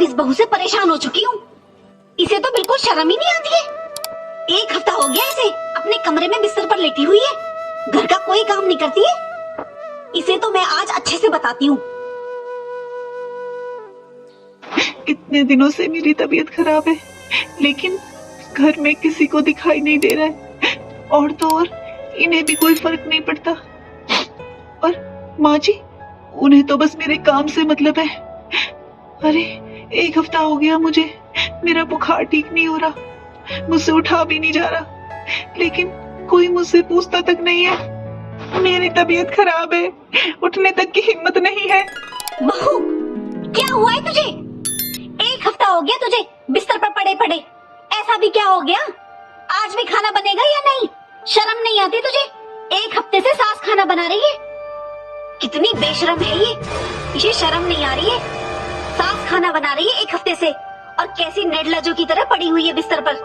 इस बहू से परेशान हो चुकी हूँ। इसे तो बिल्कुल शर्म ही नहीं आती है। 1 हफ्ता हो गया इसे अपने कमरे में बिस्तर पर लेटी हुई है, घर का कोई काम नहीं करती है। इसे तो मैं आज अच्छे से बताती हूँ। इतने दिनों से मेरी तबीयत खराब है, लेकिन घर में किसी को दिखाई नहीं दे रहा है। और तो और इन्हें भी कोई फर्क नहीं पड़ता। और माँ जी, उन्हें तो बस मेरे काम से मतलब है। अरे 1 हफ्ता हो गया मुझे, मेरा बुखार ठीक नहीं हो रहा, मुझसे उठा भी नहीं जा रहा, लेकिन कोई मुझसे पूछता तक नहीं है। मेरी तबीयत खराब है, उठने तक की हिम्मत नहीं है। बहू, क्या हुआ है तुझे? 1 हफ्ता हो गया तुझे बिस्तर पर पड़े पड़े, ऐसा भी क्या हो गया? आज भी खाना बनेगा या नहीं? शर्म नहीं आती तुझे? 1 हफ्ते से सास खाना बना रही है। कितनी बेशर्म है ये शर्म नहीं आ रही है? सास खाना बना रही है 1 हफ्ते से, और कैसी निर्लज्जों की तरह पड़ी हुई है बिस्तर पर।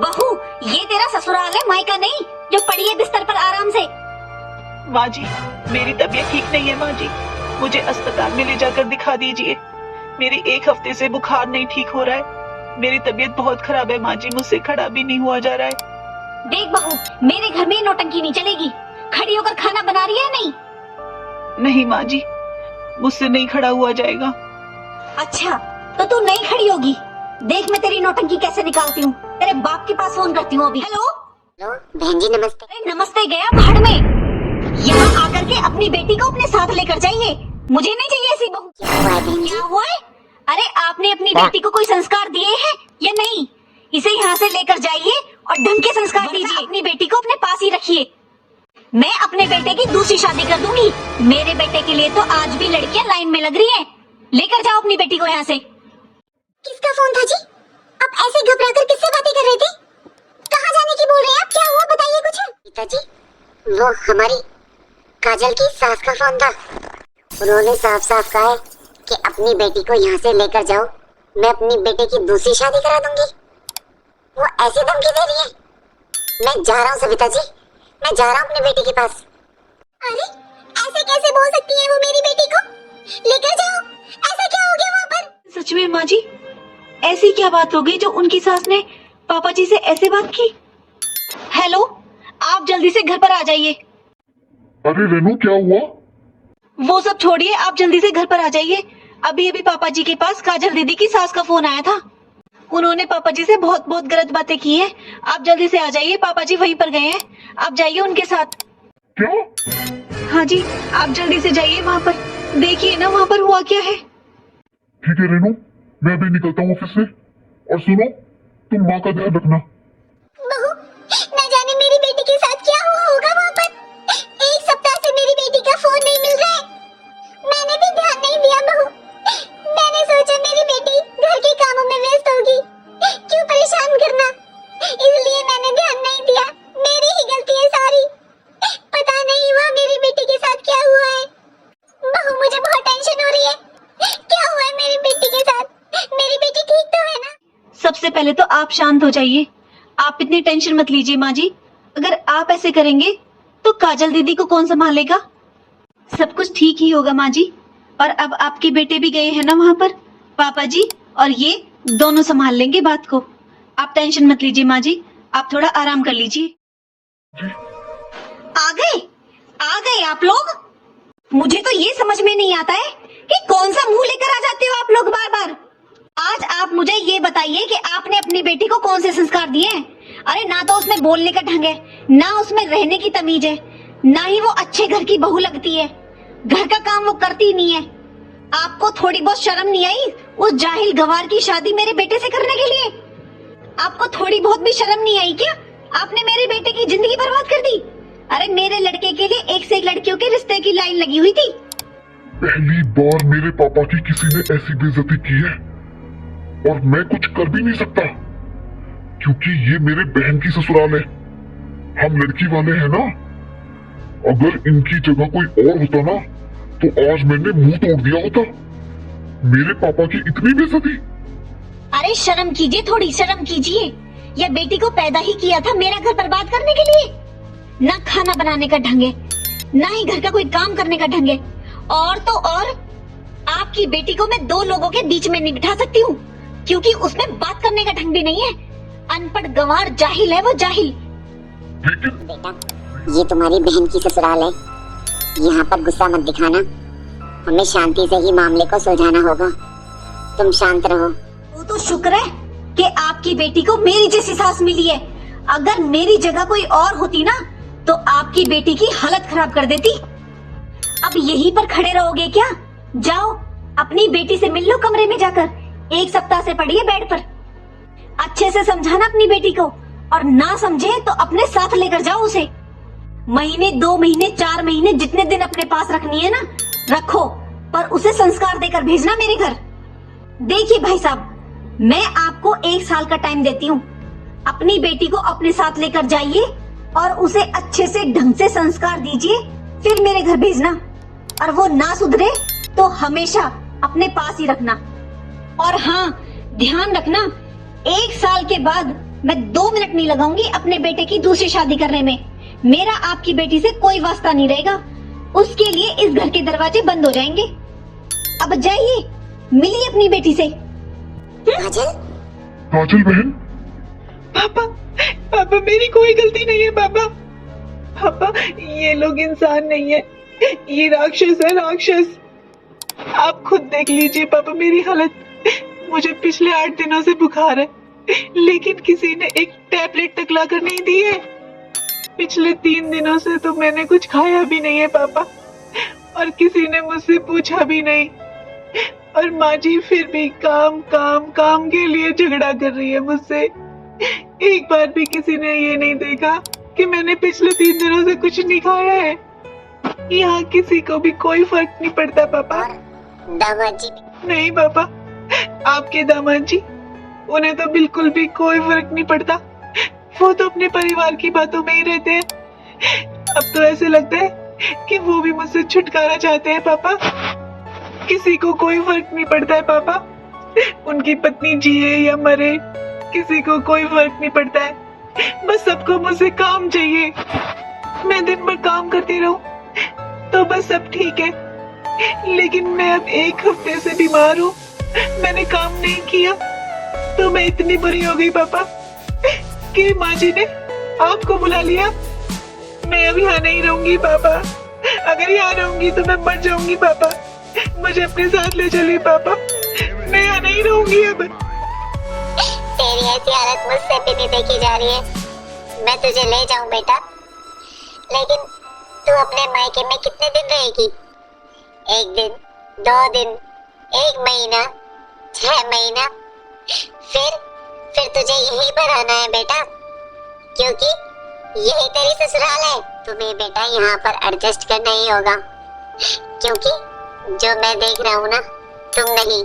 बहू, ये तेरा ससुराल है, मायका नहीं, जो पड़ी है बिस्तर पर आराम से। माँ जी, मेरी तबीयत ठीक नहीं है। माँ जी, मुझे अस्पताल में ले जाकर दिखा दीजिए। मेरी 1 हफ्ते से बुखार नहीं ठीक हो रहा है। मेरी तबीयत बहुत खराब है माँ जी, मुझसे खड़ा भी नहीं हुआ जा रहा है। देख बहू, मेरे घर में नौटंकी नहीं चलेगी। खड़ी होकर खाना बना रही है नहीं? नहीं माँ जी, मुझसे नहीं खड़ा हुआ जाएगा। अच्छा, तो तू नहीं खड़ी होगी। देख मैं तेरी नौटंकी कैसे निकालती हूँ। तेरे बाप के पास फोन करती हूँ अभी। हेलो बहन जी, नमस्ते। अरे नमस्ते गया भाड़ में। यहाँ आकर के अपनी बेटी को अपने साथ लेकर जाइए। मुझे नहीं चाहिए ऐसी बहू। क्या हुआ है? अरे आपने अपनी बेटी को कोई संस्कार दिए हैं या नहीं? इसे यहाँ से लेकर जाइए और ढंग के संस्कार दीजिए। अपनी बेटी को अपने पास ही रखिए। मैं अपने बेटे की दूसरी शादी कर दूंगी। मेरे बेटे के लिए तो आज भी लड़कियां लाइन में लग रही हैं। लेकर जाओ अपनी बेटी को यहाँ से। किसका फोन था जी? आप ऐसे घबराकर किससे बातें कर रहे थे? कहाँ जाने की बोल रहे हैं आप? क्या हुआ, बताइए कुछ। पिताजी, वो हमारी काजल की सास का फोन था। उन्होंने साफ साफ कहा है कि अपनी बेटी को यहाँ से लेकर जाओ, मैं अपनी बेटे की दूसरी शादी करा दूंगी। वो ऐसी धमकी दे रही है। मैं जा रहा हूँ सविता जी, मैं जा रहा हूँ अपनी बेटी के पास। अरे ऐसे कैसे बोल सकती है वो मेरी बेटी को? लेकर जाओ, ऐसा क्या हो गया वहाँ पर? सच में माँ जी, ऐसी क्या बात हो गई जो उनकी सास ने पापा जी से ऐसे बात की? हेलो, आप जल्दी से घर पर आ जाइए। अरे रेनू, क्या हुआ? वो सब छोड़िए, आप जल्दी से घर पर आ जाइए। अभी अभी पापा जी के पास काजल दीदी की सास का फोन आया था। उन्होंने पापा जी से बहुत बहुत गलत बातें की है। आप जल्दी से आ जाइए, पापा जी वहीं पर गए हैं, आप जाइए उनके साथ। क्या? हाँ जी, आप जल्दी से जाइए वहाँ पर, देखिए ना वहाँ पर हुआ क्या है। ठीक है रेनू, मैं अभी निकलता हूँ ऑफिस से। और सुनो, तुम माँ का ध्यान रखना। बहू, न जाने मेरी बेटी के साथ क्या हुआ होगा वहाँ पर। 1 सप्ताह से मेरी बेटी का फोन नहीं मिल रहा है। मैंने भी ध्यान नहीं दिया बहू। मैंने सोचा मेरी बेटी घर के कामों में व्यस्त होगी, क्यों परेशान करना, इसलिए मैंने ध्यान नहीं दिया। मेरी ही गलती है सारी। पता नहीं हुआ मेरी बेटी के साथ क्या हुआ है। बहू, मुझे बहुत टेंशन हो रही है। क्या हुआ है मेरी बेटी के साथ? मेरी बेटी ठीक तो है ना? सबसे पहले तो आप शांत हो जाइए। आप इतनी टेंशन मत लीजिए माँ जी। अगर आप ऐसे करेंगे तो काजल दीदी को कौन संभालेगा? सब कुछ ठीक ही होगा माँ जी। और अब आपके बेटे भी गए हैं ना वहाँ पर, पापा जी और ये दोनों संभाल लेंगे बात को। आप टेंशन मत लीजिए माँ जी, आप थोड़ा आराम कर लीजिए। आ गए आप लोग। मुझे तो ये समझ में नहीं आता है कि कौन सा मुंह लेकर आ जाते हो आप लोग बार बार। आज आप मुझे ये बताइए कि आपने अपनी बेटी को कौन से संस्कार दिए हैं? अरे ना तो उसमें बोलने का ढंग है, ना उसमें रहने की तमीज है, ना ही वो अच्छे घर की बहू लगती है। घर का काम वो करती नहीं है। आपको थोड़ी बहुत शर्म नहीं आई उस जाहिल गवार की शादी मेरे बेटे से करने के लिए? आपको थोड़ी बहुत भी शर्म नहीं आई क्या? आपने मेरे बेटे की जिंदगी बर्बाद कर दी। अरे मेरे लड़के के लिए 1 से 1 लड़कियों के रिश्ते की लाइन लगी हुई थी। पहली बार मेरे पापा की किसी ने ऐसी बेइज्जती की है, और मैं कुछ कर भी नहीं सकता, क्योंकि ये मेरे बहन की ससुराल है। हम लड़की वाले हैं ना। अगर इनकी जगह कोई और होता ना, तो आज मैंने मुंह तोड़ दिया होता। मेरे पापा की इतनी बेइज्जती। अरे शर्म कीजिए, थोड़ी शर्म कीजिए। यह बेटी को पैदा ही किया था मेरा घर बर्बाद करने के लिए। ना खाना बनाने का ढंग है, ना ही घर का कोई काम करने का ढंग है। और तो और आपकी बेटी को मैं दो लोगों के बीच में नहीं बिठा सकती हूँ, क्योंकि उसमें बात करने का ढंग भी नहीं है। अनपढ़ गंवार जाहिल है वो, जाहिल। लेकिन बेटा, ये तुम्हारी बहन की ससुराल है, यहाँ पर गुस्सा मत दिखाना। हमें शांति से ही मामले को सुलझाना होगा। तुम शांत रहो। वो तो शुक्र है कि आपकी बेटी को मेरी जैसी सास मिली है। अगर मेरी जगह कोई और होती ना, तो आपकी बेटी की हालत खराब कर देती। अब यहीं पर खड़े रहोगे क्या? जाओ अपनी बेटी से मिल लो कमरे में जाकर। एक सप्ताह से पड़ी है बेड पर। अच्छे से समझाना अपनी बेटी को, और ना समझे तो अपने साथ लेकर जाओ उसे। महीने, 2 महीने, 4 महीने, जितने दिन अपने पास रखनी है ना रखो, पर उसे संस्कार देकर भेजना मेरे घर। देखिए भाई साहब, मैं आपको 1 साल का टाइम देती हूँ। अपनी बेटी को अपने साथ लेकर जाइए और उसे अच्छे से ढंग से संस्कार दीजिए, फिर मेरे घर भेजना। और वो ना सुधरे तो हमेशा अपने पास ही रखना। और हाँ, ध्यान रखना, 1 साल के बाद मैं 2 मिनट नहीं लगाऊंगी अपने बेटे की दूसरी शादी करने में। मेरा आपकी बेटी से कोई वास्ता नहीं रहेगा। उसके लिए इस घर के दरवाजे बंद हो जाएंगे। अब जाइए, मिलिए अपनी बेटी से। काजल, काजल बहन, पापा, पापा मेरी कोई गलती नहीं है पापा। पापा, ये लोग इंसान नहीं है, ये राक्षस है, राक्षस। आप खुद देख लीजिए पापा मेरी हालत। मुझे पिछले 8 दिनों से बुखार है, लेकिन किसी ने एक टैबलेट तक लाकर नहीं दी है। पिछले 3 दिनों से तो मैंने कुछ खाया भी नहीं है पापा, और किसी ने मुझसे पूछा भी नहीं। और माँ जी फिर भी काम काम काम के लिए झगड़ा कर रही है मुझसे। एक बार भी किसी ने ये नहीं देखा कि मैंने पिछले 3 दिनों से कुछ नहीं खाया है। यहाँ किसी को भी कोई फर्क नहीं पड़ता पापा। दामाद जी? नहीं पापा, आपके दामाद जी, उन्हें तो बिल्कुल भी कोई फर्क नहीं पड़ता। वो तो अपने परिवार की बातों में ही रहते हैं। अब तो ऐसे लगता है कि वो भी मुझसे छुटकारा चाहते हैं पापा। किसी को कोई फर्क नहीं पड़ता है पापा। उनकी पत्नी जिए या मरे, किसी को कोई फर्क नहीं पड़ता है। बस सबको मुझसे काम चाहिए। मैं दिन भर काम करती रहूं तो बस सब ठीक है। लेकिन मैं अब 1 हफ्ते से बीमार हूँ। मैंने काम नहीं किया तो मैं इतनी बुरी हो गई पापा कि माँ जी ने आपको बुला लिया। मैं अब यहाँ नहीं रहूंगी पापा। अगर यहाँ रहूंगी तो मैं मर जाऊंगी पापा। मुझे अपने साथ ले चलिए पापा। मैं यहाँ नहीं रहूंगी अब। तेरी ऐसी हालत मुझसे भी नहीं देखी जा रही है। मैं तुझे ले जाऊं बेटा, लेकिन तू अपने मायके में कितने दिन रहेगी? 1 दिन, 2 दिन, 1 महीना, 6 महीना, फिर तुझे यहीं पर रहना है बेटा, क्योंकि यही तेरी ससुराल है। तुम्हें बेटा यहाँ पर एडजस्ट करना ही होगा, क्योंकि जो मैं देख रहा हूँ ना, तुम नहीं,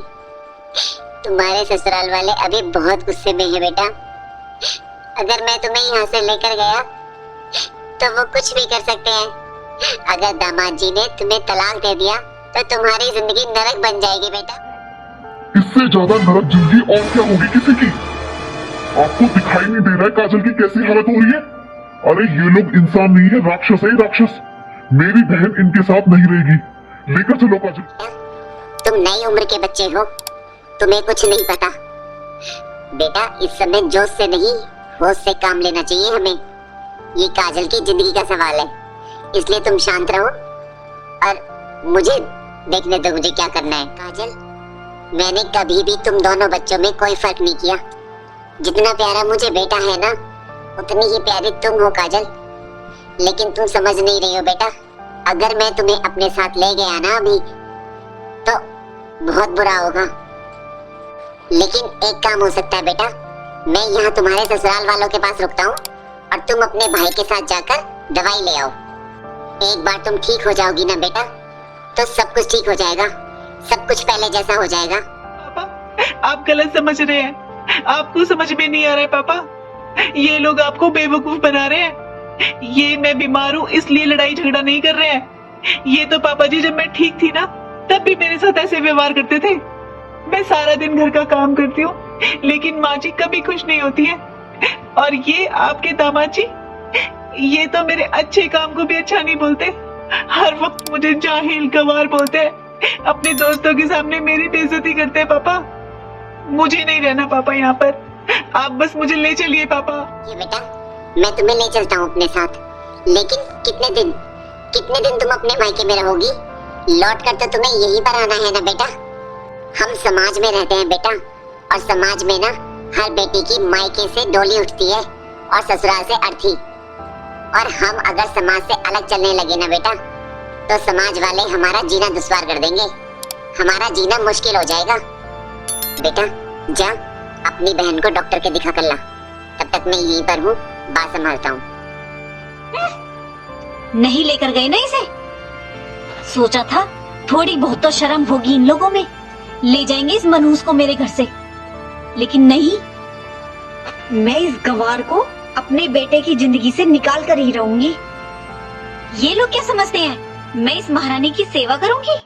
तुम्हारे ससुराल वाले अभी बहुत गुस्से में है बेटा। अगर मैं तुम्हें यहाँ से लेकर गया तो वो कुछ भी कर सकते हैं। अगर दामाद जी ने तुम्हें तलाक दे दिया तो तुम्हारी जिंदगी नरक बन जाएगी बेटा। इससे ज्यादा नरक जिंदगी और क्या होगी किसी की? आपको दिखाई नहीं दे रहा है काजल की कैसी हालत हो रही है? अरे ये लोग इंसान नहीं है, राक्षस है, राक्षस। मेरी बहन इनके साथ नहीं रहेगी। लेकर चलो काजल। तुम नई उम्र के बच्चे हो, तुम्हें कुछ नहीं पता बेटा। इस समय जोश से नहीं, होश से काम लेना चाहिए हमें। ये काजल की जिंदगी का सवाल है, इसलिए तुम शांत रहो और मुझे देखने दो मुझे क्या करना है। काजल, मैंने कभी भी तुम दोनों बच्चों में कोई फर्क नहीं किया। जितना प्यारा मुझे बेटा है ना, उतनी ही प्यारी तुम हो काजल। लेकिन तुम समझ नहीं रही हो बेटा। अगर मैं तुम्हें अपने साथ ले गया ना अभी, तो बहुत बुरा होगा। लेकिन एक काम हो सकता है बेटा, मैं यहाँ तुम्हारे ससुराल वालों के पास रुकता हूँ और तुम अपने भाई के साथ जाकर दवाई ले आओ। एक बार तुम ठीक हो जाओगी ना बेटा, तो सब कुछ ठीक हो जाएगा, सब कुछ पहले जैसा हो जाएगा। पापा, आप गलत समझ रहे हैं। आपको समझ में नहीं आ रहा है पापा। ये लोग आपको बेवकूफ बना रहे हैं। ये मैं बीमार हूँ इसलिए लड़ाई झगड़ा नहीं कर रहे हैं। ये तो पापा जी जब मैं ठीक थी ना, तब भी मेरे साथ ऐसे व्यवहार करते थे। मैं सारा दिन घर का काम करती हूँ, लेकिन माँ जी कभी खुश नहीं होती है। और ये आपके दामाद जी, ये तो मेरे अच्छे काम को भी अच्छा नहीं बोलते। हर वक्त मुझे जाहिल गवार बोलते हैं। अपने दोस्तों के सामने मेरी बेइज्जती करते हैं पापा। मुझे नहीं रहना पापा यहाँ पर, आप बस मुझे ले चलिए पापा। ये बेटा, मैं तुम्हें ले चलता हूँ अपने साथ, लेकिन कितने दिन तुम अपने मायके में रहोगी? लौट कर तो तुम्हें यहीं पर आना है ना बेटा। हम समाज में रहते हैं बेटा, और समाज में ना हर बेटी की मायके से डोली उठती है और ससुराल से अर्थी। और हम अगर समाज से अलग चलने लगे ना बेटा, तो समाज वाले हमारा जीना दुश्वार कर देंगे, हमारा जीना मुश्किल हो जाएगा। बेटा जा, अपनी बहन को डॉक्टर के दिखा कर ला, तब तक मैं यहीं पर हूँ, बात संभालता हूँ। नहीं लेकर गए ना इसे? सोचा था थोड़ी बहुत तो शर्म होगी इन लोगों में, ले जाएंगे इस मनहूस को मेरे घर से, लेकिन नहीं, मैं इस गंवार को अपने बेटे की जिंदगी से निकाल कर ही रहूंगी। ये लोग क्या समझते हैं, मैं इस महारानी की सेवा करूंगी?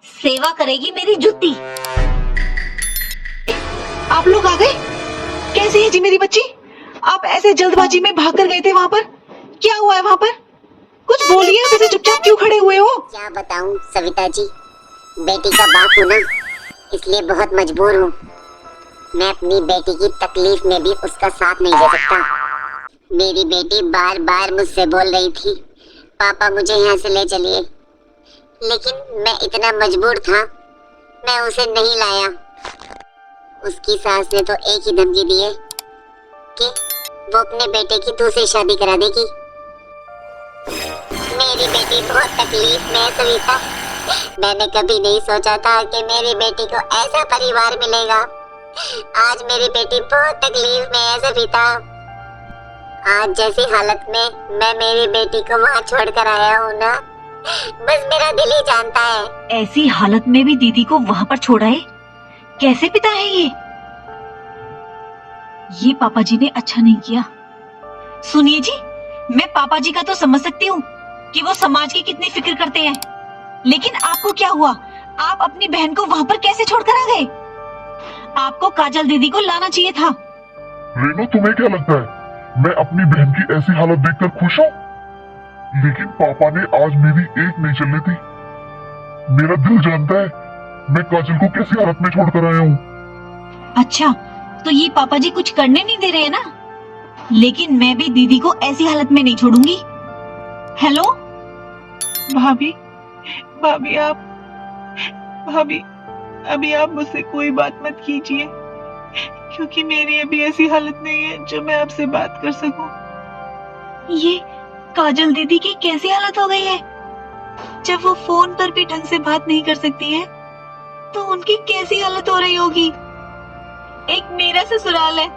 सेवा करेगी मेरी जुत्ती। आप लोग आ गए? कैसी है जी मेरी बच्ची? आप ऐसे जल्दबाजी में भाग कर गए थे वहाँ पर, क्या हुआ है वहाँ पर? कुछ बोलिए, आप ऐसे चुपचाप क्यों खड़े हुए हो? क्या बताऊं सविता जी, बेटी का बाप हूँ ना, इसलिए बहुत मजबूर हूँ। मैं अपनी बेटी की तकलीफ में भी उसका साथ नहीं दे सकता। मेरी बेटी बार बार मुझसे बोल रही थी, पापा मुझे यहाँ से ले चलिए, लेकिन मैं इतना मजबूर था, मैं उसे नहीं लाया। उसकी सास ने तो एक ही धमकी दी है कि वो अपने बेटे की दूसरी शादी करा देगी। मेरी बेटी बहुत तकलीफ में है सविता। मैंने कभी नहीं सोचा था कि मेरी बेटी को ऐसा परिवार मिलेगा। आज मेरी बेटी बहुत तकलीफ में है सविता। आज जैसी हालत में मैं मेरी बेटी को वहाँ छोड़कर आया हूँ ना, बस मेरा दिल ही जानता है। ऐसी हालत में भी दीदी को वहाँ पर छोड़ा है? कैसे पिता है ये पापा जी ने अच्छा नहीं किया। सुनिए जी, मैं पापा जी का तो समझ सकती हूँ कि वो समाज की कितनी फिक्र करते हैं, लेकिन आपको क्या हुआ? आप अपनी बहन को वहाँ पर कैसे छोड़कर आ गए? आपको काजल दीदी को लाना चाहिए था। रेनू, तुम्हें क्या लगता है मैं अपनी बहन की ऐसी हालत देखकर खुश हूँ? लेकिन पापा ने आज मेरी एक नहीं चलने दी। मेरा दिल जानता है मैं काजल को कैसी हालत में छोड़कर आया हूँ। अच्छा, तो ये पापा जी कुछ करने नहीं दे रहे हैं ना? लेकिन मैं भी दीदी को ऐसी हालत में नहीं छोड़ूंगी। हेलो भाभी, भाभी आप, भाभी अभी आप मुझसे कोई बात मत कीजिए, क्योंकि मेरी अभी ऐसी हालत नहीं है जो मैं आपसे बात कर सकूं। ये काजल दीदी की कैसी हालत हो गई है? जब वो फोन पर भी ढंग से बात नहीं कर सकती है, तो उनकी कैसी हालत हो रही होगी? एक मेरा ससुराल है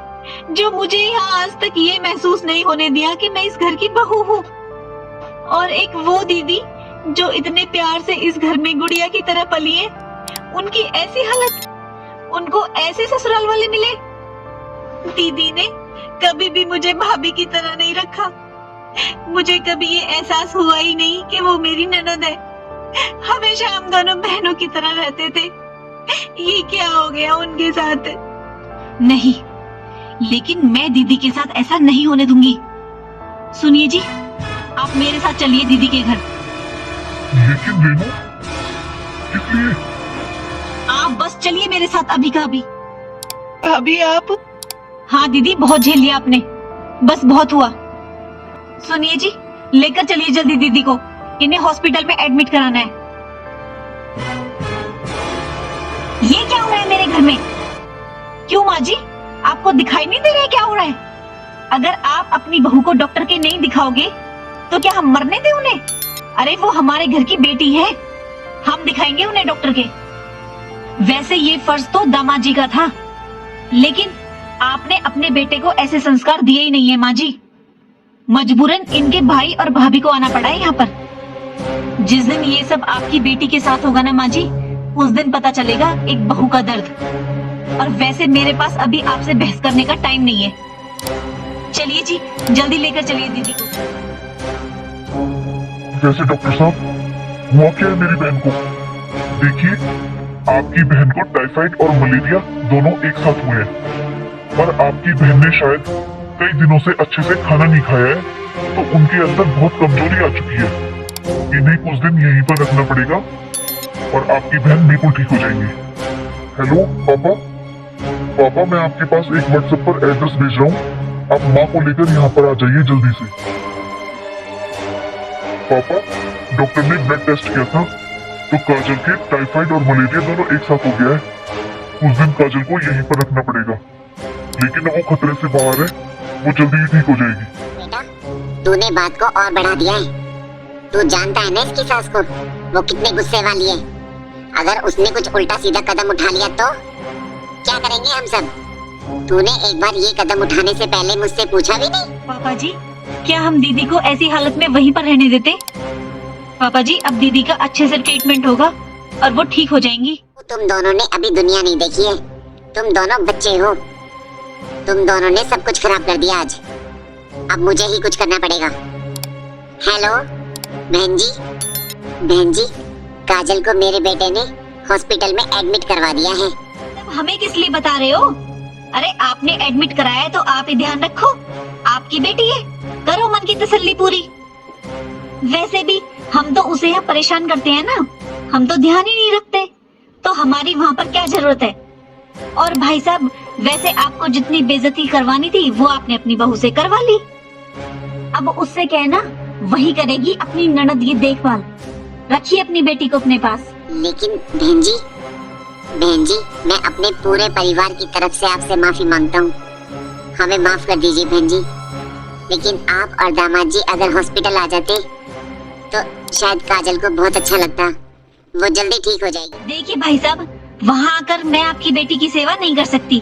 जो मुझे यहाँ आज तक ये महसूस नहीं होने दिया कि मैं इस घर की बहू हूँ, और एक वो दीदी जो इतने प्यार से इस घर में गुड़िया की तरह पली है, उनकी ऐसी हालत। उनको ऐसे ससुराल वाले मिले। दीदी ने कभी भी मुझे भाभी की तरह नहीं रखा। मुझे कभी ये एहसास हुआ ही नहीं कि वो मेरी ननद है। हमेशा हम दोनों बहनों की तरह रहते थे। ये क्या हो गया उनके साथ? नहीं, लेकिन मैं दीदी के साथ ऐसा नहीं होने दूंगी। सुनिए जी, आप मेरे साथ चलिए दीदी के घर। लेकिन रेनू, किस लिए? आप बस चलिए मेरे साथ अभी का अभी। भाभी आप? हाँ दीदी, बहुत झेल लिया आपने, बस बहुत हुआ। सुनिए जी, लेकर चलिए जल्दी दीदी को, इन्हें हॉस्पिटल में एडमिट कराना है। ये क्या हो रहा है मेरे घर में? क्यों माँ जी, आपको दिखाई नहीं दे रहा है क्या हो रहा है? अगर आप अपनी बहू को डॉक्टर के नहीं दिखाओगे तो क्या हम मरने दें उन्हें? अरे वो हमारे घर की बेटी है, हम दिखाएंगे उन्हें डॉक्टर के। वैसे ये फर्ज तो दामाद जी का था, लेकिन आपने अपने बेटे को ऐसे संस्कार दिए ही नहीं है माँ जी। मजबूरन इनके भाई और भाभी को आना पड़ा है यहाँ पर। जिस दिन ये सब आपकी बेटी के साथ होगा ना माँ जी, उस दिन पता चलेगा एक बहू का दर्द। और वैसे मेरे पास अभी आपसे बहस करने का टाइम नहीं है। चलिए जी, जल्दी लेकर चलिए दीदी को। वैसे डॉक्टर साहब, हुआ क्या है मेरी बहन को? देखिए, आपकी बहन को टाइफाइड और मलेरिया दोनों एक साथ हुए हैं, और आपकी बहन ने शायद कई दिनों से अच्छे से खाना नहीं खाया है, तो उनके अंदर बहुत कमजोरी आ चुकी है। इन्हें कुछ दिन यहीं पर रखना पड़ेगा, और आपकी बहन बिल्कुल ठीक हो जाएंगी। हेलो पापा, पापा मैं आपके पास एक व्हाट्सएप पर एड्रेस भेज रहा हूँ, आप माँ को लेकर यहाँ पर आ जाइए जल्दी से। पापा, डॉक्टर ने ब्लड टेस्ट किया था तो काजल के टाइफाइड और मलेरिया दोनों एक साथ हो गया है। उस दिन काजल को यहीं पर रखना पड़ेगा, लेकिन अब वो खतरे से बाहर है, वो जल्दी ही ठीक हो जाएगी। बेटा, तूने बात को और बढ़ा दिया है। तू जानता है ना इसकी सास को, वो कितने गुस्से वाली है। अगर उसने कुछ उल्टा सीधा कदम उठा लिया तो क्या करेंगे हम सब? तूने एक बार ये कदम उठाने से पहले मुझसे पूछा भी नहीं? पापा जी, क्या हम दीदी को ऐसी हालत में वहीं पर रहने देते? पापा जी, अब दीदी का अच्छे से ट्रीटमेंट होगा और वो ठीक हो जाएंगी। तुम दोनों ने अभी दुनिया नहीं देखी है, तुम दोनों बच्चे हो। तुम दोनों ने सब कुछ खराब कर दिया आज। अब मुझे ही कुछ करना पड़ेगा। हेलो बहन जी, बहन जी, काजल को मेरे बेटे ने हॉस्पिटल में एडमिट करवा दिया है। तब हमें किस लिए बता रहे हो? अरे आपने एडमिट कराया है तो आप ही ध्यान रखो, आपकी बेटी है, करो मन की तसल्ली पूरी। वैसे भी हम तो उसे यहाँ परेशान करते हैं ना, हम तो ध्यान ही नहीं रखते, तो हमारी वहाँ पर क्या जरूरत है? और भाई साहब, वैसे आपको जितनी बेइज्जती करवानी थी वो आपने अपनी बहू से करवा ली। अब उससे कहना वही करेगी अपनी ननद की देखभाल। रखिए अपनी बेटी को अपने पास। लेकिन बहन जी, मैं अपने पूरे परिवार की तरफ से आपसे माफी मांगता हूँ। हमें माफ कर दीजिए बहन जी। लेकिन आप और दामाद जी अगर हॉस्पिटल आ जाते तो शायद काजल को बहुत अच्छा लगता, वो जल्दी ठीक हो जाएगी। देखिए भाई साहब, वहाँ आकर मैं आपकी बेटी की सेवा नहीं कर सकती।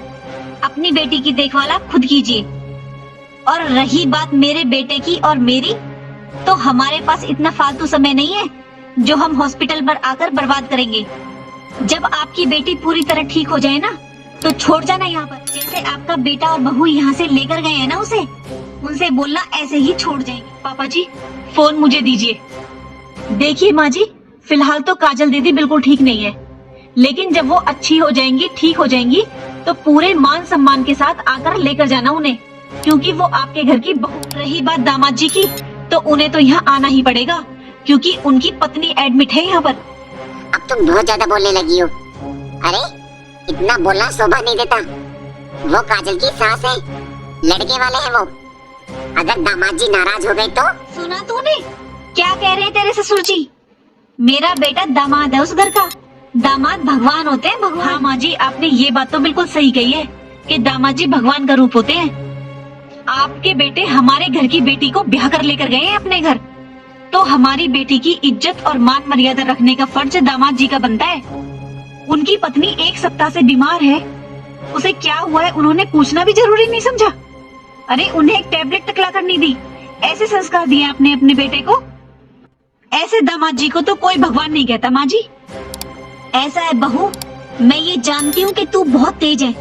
अपनी बेटी की देखभाल आप खुद कीजिए। और रही बात मेरे बेटे की और मेरी, तो हमारे पास इतना फालतू समय नहीं है जो हम हॉस्पिटल पर आकर बर्बाद करेंगे। जब आपकी बेटी पूरी तरह ठीक हो जाए ना, तो छोड़ जाना यहाँ पर। जैसे आपका बेटा और बहू यहाँ से लेकर गए हैं ना उसे, उनसे बोलना ऐसे ही छोड़ जाएंगे। पापा जी, फोन मुझे दीजिए। देखिए माँ जी, फिलहाल तो काजल दीदी बिल्कुल ठीक नहीं है, लेकिन जब वो अच्छी हो जाएंगी, ठीक हो जाएंगी, तो पूरे मान सम्मान के साथ आकर लेकर जाना उन्हें, क्योंकि वो आपके घर की बहू। रही बात दामाद जी की, तो उन्हें तो यहाँ आना ही पड़ेगा, क्योंकि उनकी पत्नी एडमिट है यहाँ पर। अब तुम बहुत ज्यादा बोलने लगी हो। अरे इतना बोलना शोभा नहीं देता। वो काजल की सास है, लड़के वाले हैं वो। अगर दामाद जी नाराज हो गए तो? सुना तूने क्या कह रहे हैं तेरे ससुर जी? मेरा बेटा दामाद है उस घर का। दामाद भगवान होते हैं, भगवान। हाँ माँ जी, आपने ये बात तो बिल्कुल सही कही है कि दामाद जी भगवान का रूप होते हैं। आपके बेटे हमारे घर की बेटी को ब्याह कर लेकर गए हैं अपने घर, तो हमारी बेटी की इज्जत और मान मर्यादा रखने का फर्ज दामाद जी का बनता है। उनकी पत्नी 1 सप्ताह से बीमार है, उसे क्या हुआ है उन्होंने पूछना भी जरूरी नहीं समझा। अरे उन्हें एक टैबलेट तक लाकर नहीं दी। ऐसे संस्कार दिए आपने अपने बेटे को। ऐसे दामाद जी को तो कोई भगवान नहीं कहता माँ जी। ऐसा है बहू, मैं ये जानती हूँ कि तू बहुत तेज है,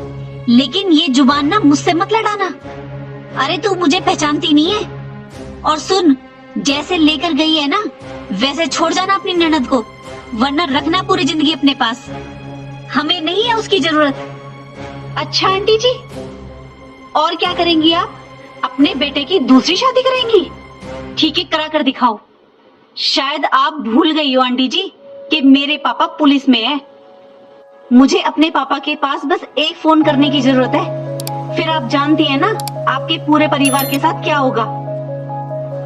लेकिन ये जुबान ना मुझसे मत लड़ाना। अरे तू मुझे पहचानती नहीं है। और सुन, जैसे लेकर गई है ना, वैसे छोड़ जाना अपनी ननद को, वरना रखना पूरी जिंदगी अपने पास। हमें नहीं है उसकी जरूरत। अच्छा आंटी जी, और क्या करेंगी आप? अपने बेटे की दूसरी शादी करेंगी? ठीक है, करा कर दिखाओ। शायद आप भूल गई हो आंटी जी कि मेरे पापा पुलिस में है। मुझे अपने पापा के पास बस एक फोन करने की जरूरत है, फिर आप जानती हैं ना आपके पूरे परिवार के साथ क्या होगा।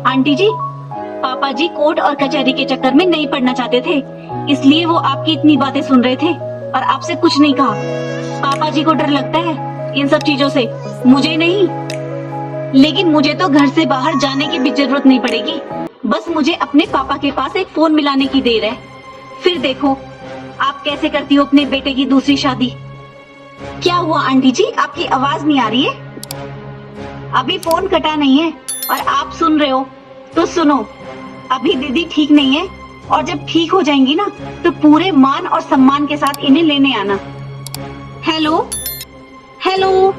आंटी जी, पापा जी कोर्ट और कचहरी के चक्कर में नहीं पड़ना चाहते थे, इसलिए वो आपकी इतनी बातें सुन रहे थे और आपसे कुछ नहीं कहा। पापा जी को डर लगता है इन सब चीजों से, मुझे नहीं। लेकिन मुझे तो घर से बाहर जाने की भी जरूरत नहीं पड़ेगी, बस मुझे अपने पापा के पास एक फोन मिलाने की देर है। फिर देखो आप कैसे करती हो अपने बेटे की दूसरी शादी। क्या हुआ आंटी जी, आपकी आवाज नहीं आ रही है? अभी फोन कटा नहीं है और आप सुन रहे हो तो सुनो। अभी दीदी ठीक नहीं है, और जब ठीक हो जाएंगी ना, तो पूरे मान और सम्मान के साथ इन्हें लेने आना। Hello hello.